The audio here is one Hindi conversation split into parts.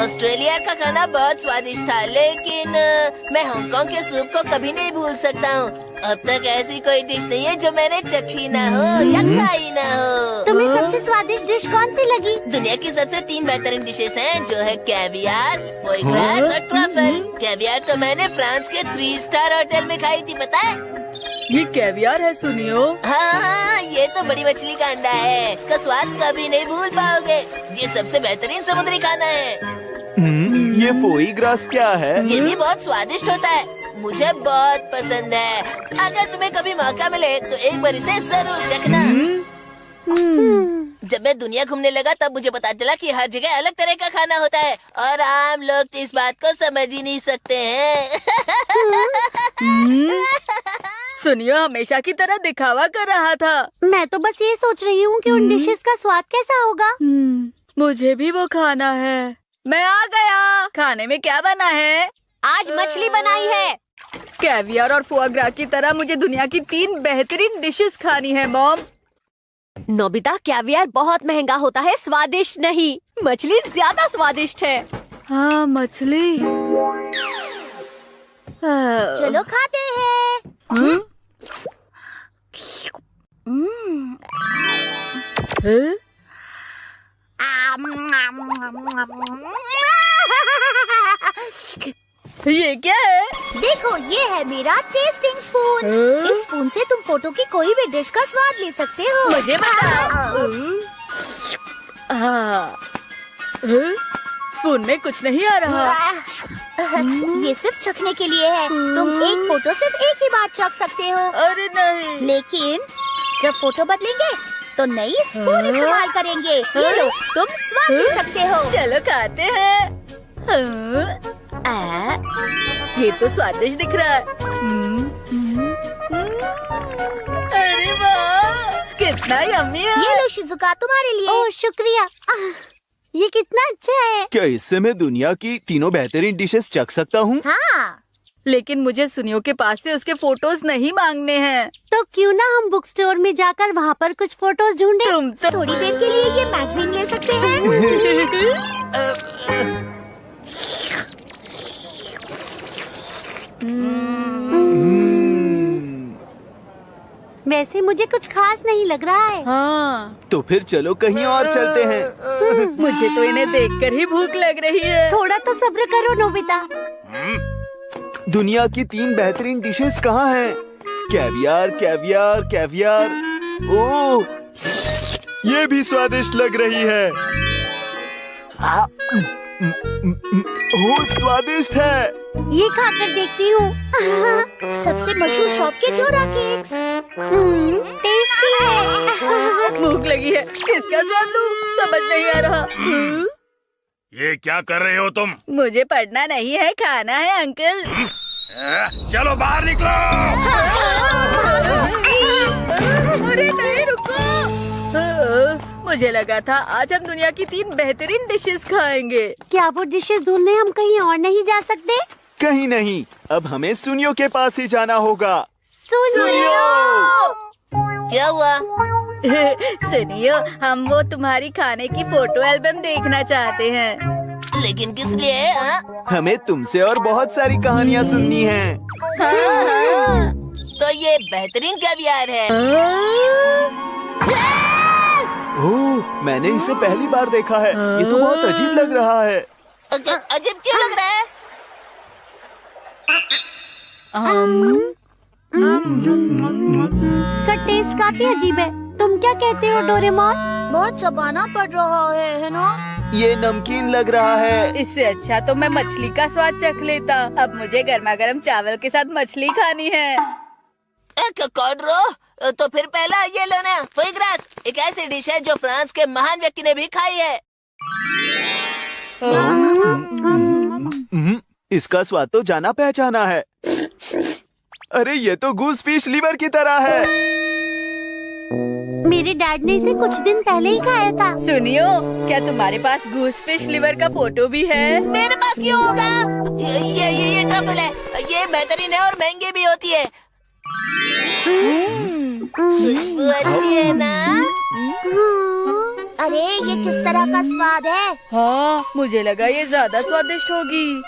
ऑस्ट्रेलिया का खाना बहुत स्वादिष्ट था, लेकिन मैं हांगकांग के सूप को कभी नहीं भूल सकता हूँ। अब तक ऐसी कोई डिश नहीं है जो मैंने चखी ना हो या खाई ना हो। तुम्हें सबसे स्वादिष्ट डिश कौन सी लगी? दुनिया की सबसे 3 बेहतरीन डिशेस हैं, जो है कैवियार, फोई ग्रास और ट्रफल। कैवियार तो मैंने फ्रांस के 3 स्टार होटल में खाई थी, पता है? ये कैवियार है सुनियो। हाँ, ये तो बड़ी मछली का अंडा है। इसका स्वाद कभी नहीं भूल पाओगे। ये सबसे बेहतरीन समुद्री खाना है। ये फोई ग्रास क्या है? ये भी बहुत स्वादिष्ट होता है, मुझे बहुत पसंद है। अगर तुम्हें कभी मौका मिले तो एक बार इसे जरूर चखना। जब मैं दुनिया घूमने लगा तब मुझे पता चला कि हर जगह अलग तरह का खाना होता है और आम लोग तो इस बात को समझ ही नहीं सकते हैं। सुनियो हमेशा की तरह दिखावा कर रहा था। मैं तो बस ये सोच रही हूँ कि उन डिशेस का स्वाद कैसा होगा। मुझे भी वो खाना है। मैं आ गया। खाने में क्या बना है? आज मछली बनाई है। कैवियार और फोआ ग्रा की तरह मुझे दुनिया की 3 बेहतरीन डिशेस खानी है मॉम। नोबिता, कैवियार बहुत महंगा होता है, स्वादिष्ट नहीं। मछली ज्यादा स्वादिष्ट है। हाँ मछली। चलो खाते हैं। ये क्या है? देखो, ये है मेरा टेस्टिंग स्पून। इस स्पून से तुम फोटो की कोई भी डिश का स्वाद ले सकते हो। मुझे बताओ। स्पून में कुछ नहीं आ रहा। ये सिर्फ चखने के लिए है। तुम एक फोटो सिर्फ एक ही बार चख सकते हो। अरे नहीं। लेकिन जब फोटो बदलेंगे तो नई स्पून इस्तेमाल करेंगे। ये लो, तुम स्वाद ले सकते हो। चलो खाते हैं। ये तो स्वादिष्ट दिख रहा है। अरे वाह, कितना यम्मी है। ये लो शिजुका, तुम्हारे लिए। ओह शुक्रिया। ये कितना अच्छा है। क्या इससे मैं दुनिया की 3 बेहतरीन डिशेस चख सकता हूँ? हाँ। लेकिन मुझे सुनियो के पास से उसके फोटोज नहीं मांगने हैं। तो क्यों ना हम बुक स्टोर में जाकर वहाँ पर कुछ फोटोज ढूंढे। तुम तो थोड़ी देर के लिए ये मैगजीन ले सकते हैं। वैसे मुझे कुछ खास नहीं लग रहा है। हाँ, तो फिर चलो कहीं और चलते हैं। मुझे तो इन्हें देखकर ही भूख लग रही है। थोड़ा तो सब्र करो नोबिता। दुनिया की 3 बेहतरीन डिशेस कहाँ हैं? Caviar, caviar, caviar. ओह, ये भी स्वादिष्ट लग रही है। ओह, स्वादिष्ट है। ये खाकर देखती हूँ। सबसे मशहूर शॉप के जोरा केक्स। टेस्टी है। भूख लगी है, किसका स्वाद लूं? समझ नहीं आ रहा। ये क्या कर रहे हो तुम? मुझे पढ़ना नहीं है, खाना है अंकल। चलो बाहर निकलो। अरे नहीं, रुको। मुझे लगा था आज हम दुनिया की 3 बेहतरीन डिशेस खाएंगे। क्या वो डिशेस ढूंढने हम कहीं और नहीं जा सकते? कहीं नहीं, अब हमें सुनियो के पास ही जाना होगा। सुनियो। क्या हुआ? सुनियो, हम वो तुम्हारी खाने की फोटो एल्बम देखना चाहते हैं। लेकिन किस लिए? हाँ? हमें तुमसे और बहुत सारी कहानियाँ सुननी हैं। हाँ। तो ये बेहतरीन कैवियार है। ओह, मैंने इसे पहली बार देखा है। ये तो बहुत अजीब लग रहा है। अजीब क्यों लग रहा है? इसका टेस्ट काफी अजीब है। तुम क्या कहते हो डोरेमोन? बहुत चबाना पड़ रहा है ना? ये नमकीन लग रहा है। इससे अच्छा तो मैं मछली का स्वाद चख लेता। अब मुझे गर्मा गर्म चावल के साथ मछली खानी है। कॉर्डरो, तो फिर पहला ये लो ना, फोई ग्रास। एक ऐसी डिश है जो फ्रांस के महान व्यक्ति ने भी खाई है। इसका स्वाद तो जाना पहचाना है। अरे ये तो गूस फिश लिवर की तरह है। मेरे डैड ने इसे कुछ दिन पहले ही खाया था। सुनियो, क्या तुम्हारे पास गूस फिश लिवर का फोटो भी है? मेरे पास क्यों होगा? ये ट्रफल है। ये बेहतरीन है और महंगी भी होती है। खुशबू अच्छी है ना? अरे ये किस तरह का स्वाद है? हाँ, मुझे लगा ये ज्यादा स्वादिष्ट होगी।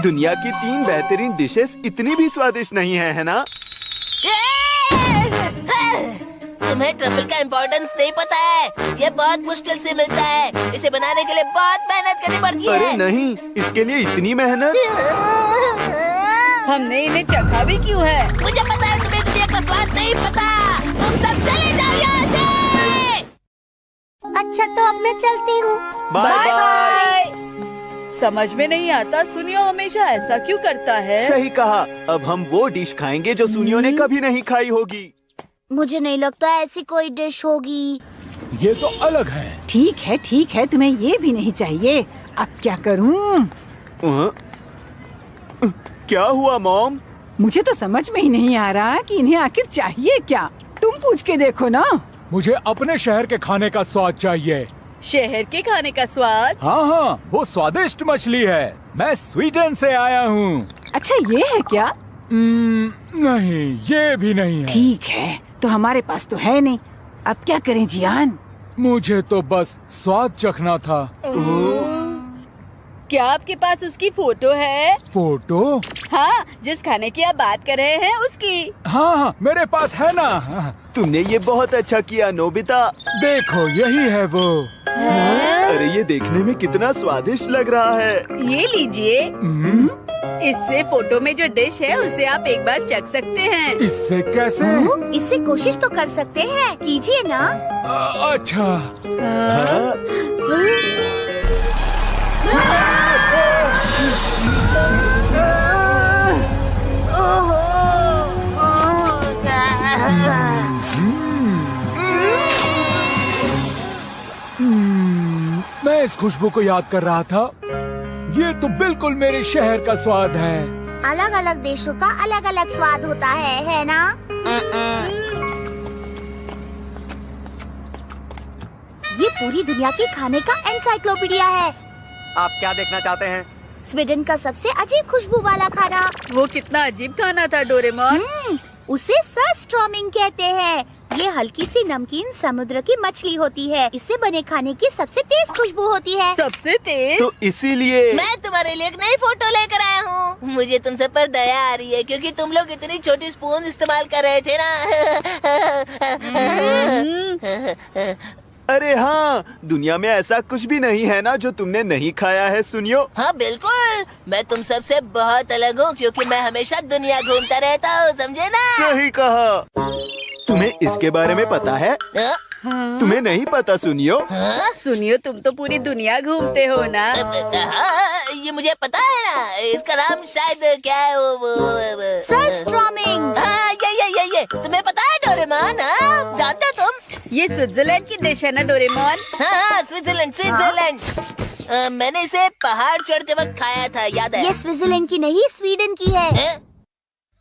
दुनिया की 3 बेहतरीन डिशेस इतनी भी स्वादिष्ट नहीं है ना? तुम्हें ट्रफल का इम्पोर्टेंस नहीं पता है। ये बहुत मुश्किल से मिलता है। इसे बनाने के लिए बहुत मेहनत करनी पड़ती है। अरे नहीं, इसके लिए इतनी मेहनत? हमने इन्हें चखा भी क्यों है? मुझे पता है तुम्हें दुनिया का स्वाद नहीं पता। तुम सब चले जाओ यहाँ से। अच्छा तो अब मैं चलती हूँ। Bye bye. समझ में नहीं आता सुनियो हमेशा ऐसा क्यों करता है? सही कहा। अब हम वो डिश खाएंगे जो सुनियो ने कभी नहीं खाई होगी। मुझे नहीं लगता ऐसी कोई डिश होगी। ये तो अलग है। ठीक है, तुम्हें ये भी नहीं चाहिए। अब क्या करूं? क्या हुआ मॉम? मुझे तो समझ में ही नहीं आ रहा कि इन्हें आखिर चाहिए क्या। तुम पूछ के देखो ना। मुझे अपने शहर के खाने का स्वाद चाहिए। शहर के खाने का स्वाद? हाँ, वो स्वादिष्ट मछली है। मैं स्वीडन से आया हूँ। अच्छा ये है क्या? नहीं, ये भी नहीं है। ठीक है, तो हमारे पास तो है नहीं। अब क्या करें जियान? मुझे तो बस स्वाद चखना था। क्या आपके पास उसकी फोटो है? फोटो? हाँ, जिस खाने की आप बात कर रहे हैं उसकी। हाँ, मेरे पास है ना। तुमने ये बहुत अच्छा किया नोबिता। देखो यही है वो। अरे ये देखने में कितना स्वादिष्ट लग रहा है। ये लीजिए। इससे फोटो में जो डिश है उसे आप एक बार चख सकते हैं। इससे कैसे? इससे कोशिश तो कर सकते हैं, कीजिए ना। अच्छा। हाँ? मैं इस खुशबू को याद कर रहा था। ये तो बिल्कुल मेरे शहर का स्वाद है। अलग अलग देशों का अलग अलग स्वाद होता है ना? ये पूरी दुनिया के खाने का एनसाइक्लोपीडिया है। आप क्या देखना चाहते हैं? स्वीडन का सबसे अजीब खुशबू वाला खाना। वो कितना अजीब खाना था डोरेमोन। उसे सरस्ट्रॉमिंग कहते हैं। ये हल्की सी नमकीन समुद्र की मछली होती है। इससे बने खाने की सबसे तेज खुशबू होती है। सबसे तेज? तो इसीलिए मैं तुम्हारे लिए एक नई फोटो लेकर आया हूँ। मुझे तुम सब पर दया आ रही है क्योंकि तुम लोग इतनी छोटी स्पून इस्तेमाल कर रहे थे ना। अरे हाँ, दुनिया में ऐसा कुछ भी नहीं है ना जो तुमने नहीं खाया है सुनियो। हाँ बिल्कुल, मैं तुम सबसे बहुत अलग हूँ क्योंकि मैं हमेशा दुनिया घूमता रहता हूँ, समझे ना? सही कहा। तुम्हें इसके बारे में पता है? तुम्हें नहीं पता सुनियो? सुनियो, तुम तो पूरी दुनिया घूमते हो ना। हाँ, ये मुझे पता है ना। इसका नाम शायद क्या है वो सरस्ट्रॉमिंग। हाँ, ये तुम्हें पता है डोरेमोन? हाँ, जानते हो तुम? ये स्विट्जरलैंड की डिश है ना डोरेमोन? हाँ, स्विट्जरलैंड। मैंने इसे पहाड़ चढ़ते वक्त खाया था, याद है? ये स्विट्जरलैंड की नहीं, स्वीडन की है।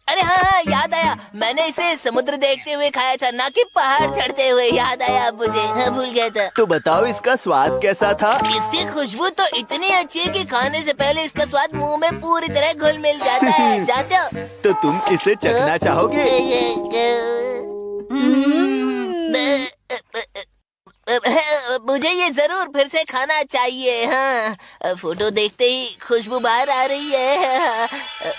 अरे हाँ, याद आया। मैंने इसे समुद्र देखते हुए खाया था, ना कि पहाड़ चढ़ते हुए। याद आया अब मुझे। हाँ, भूल गया था। तो बताओ इसका स्वाद कैसा था? इसकी खुशबू तो इतनी अच्छी है कि खाने से पहले इसका स्वाद मुंह में पूरी तरह घुल मिल जाता है, जानते हो? तो तुम इसे चखना चाहोगे? मुझे ये जरूर फिर से खाना चाहिए। हाँ, फोटो देखते ही खुशबू बाहर आ रही है।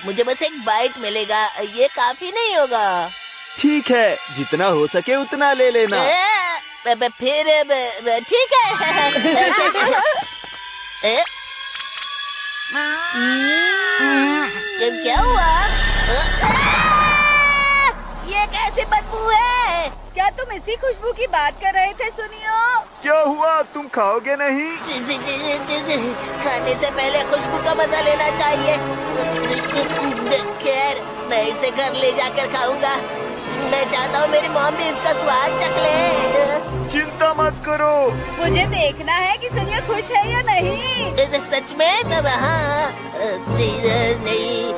मुझे बस एक बाइट मिलेगा, ये काफी नहीं होगा। ठीक है, जितना हो सके उतना ले लेना। फिर ठीक है। क्या हुआ? ये कैसी बदबू है? क्या तुम इसी खुशबू की बात कर रहे थे सुनियो? क्या हुआ, तुम खाओगे नहीं? खाने से पहले खुशबू का मजा लेना चाहिए। खैर, मैं इसे घर ले जाकर खाऊंगा। मैं चाहता हूँ मेरी मॉम भी इसका स्वाद चख ले। चिंता मत करो। मुझे देखना है कि सुनियो खुश है या नहीं। सच में? तब हाँ, नहीं।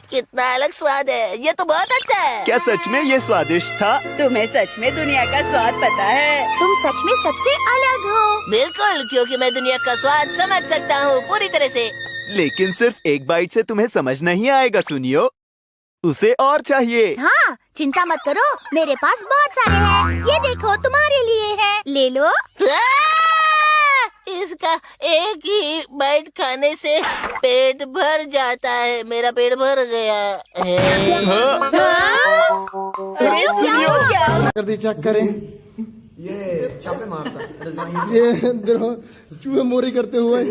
कितना अलग स्वाद है। ये तो बहुत अच्छा है। क्या सच में ये स्वादिष्ट था? तुम्हें सच में दुनिया का स्वाद पता है? तुम सच में सबसे अलग हो। बिल्कुल, क्योंकि मैं दुनिया का स्वाद समझ सकता हूँ पूरी तरह से। लेकिन सिर्फ एक बाइट से तुम्हें समझ नहीं आएगा सुनियो। उसे और चाहिए। हाँ, चिंता मत करो, मेरे पास बहुत सारे हैं। ये देखो, तुम्हारे लिए है, ले लो। इसका एक ही बाइट खाने से पेट भर जाता है। मेरा पेट भर गया है। अरे सुनियो क्या? कर दी, चेक करें। ये छापे मारता ये चूहे मोरी करते हुए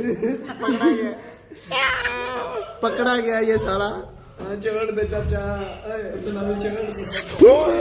पकड़ा गया ये साला। छोड़ दे चाचा, छोड़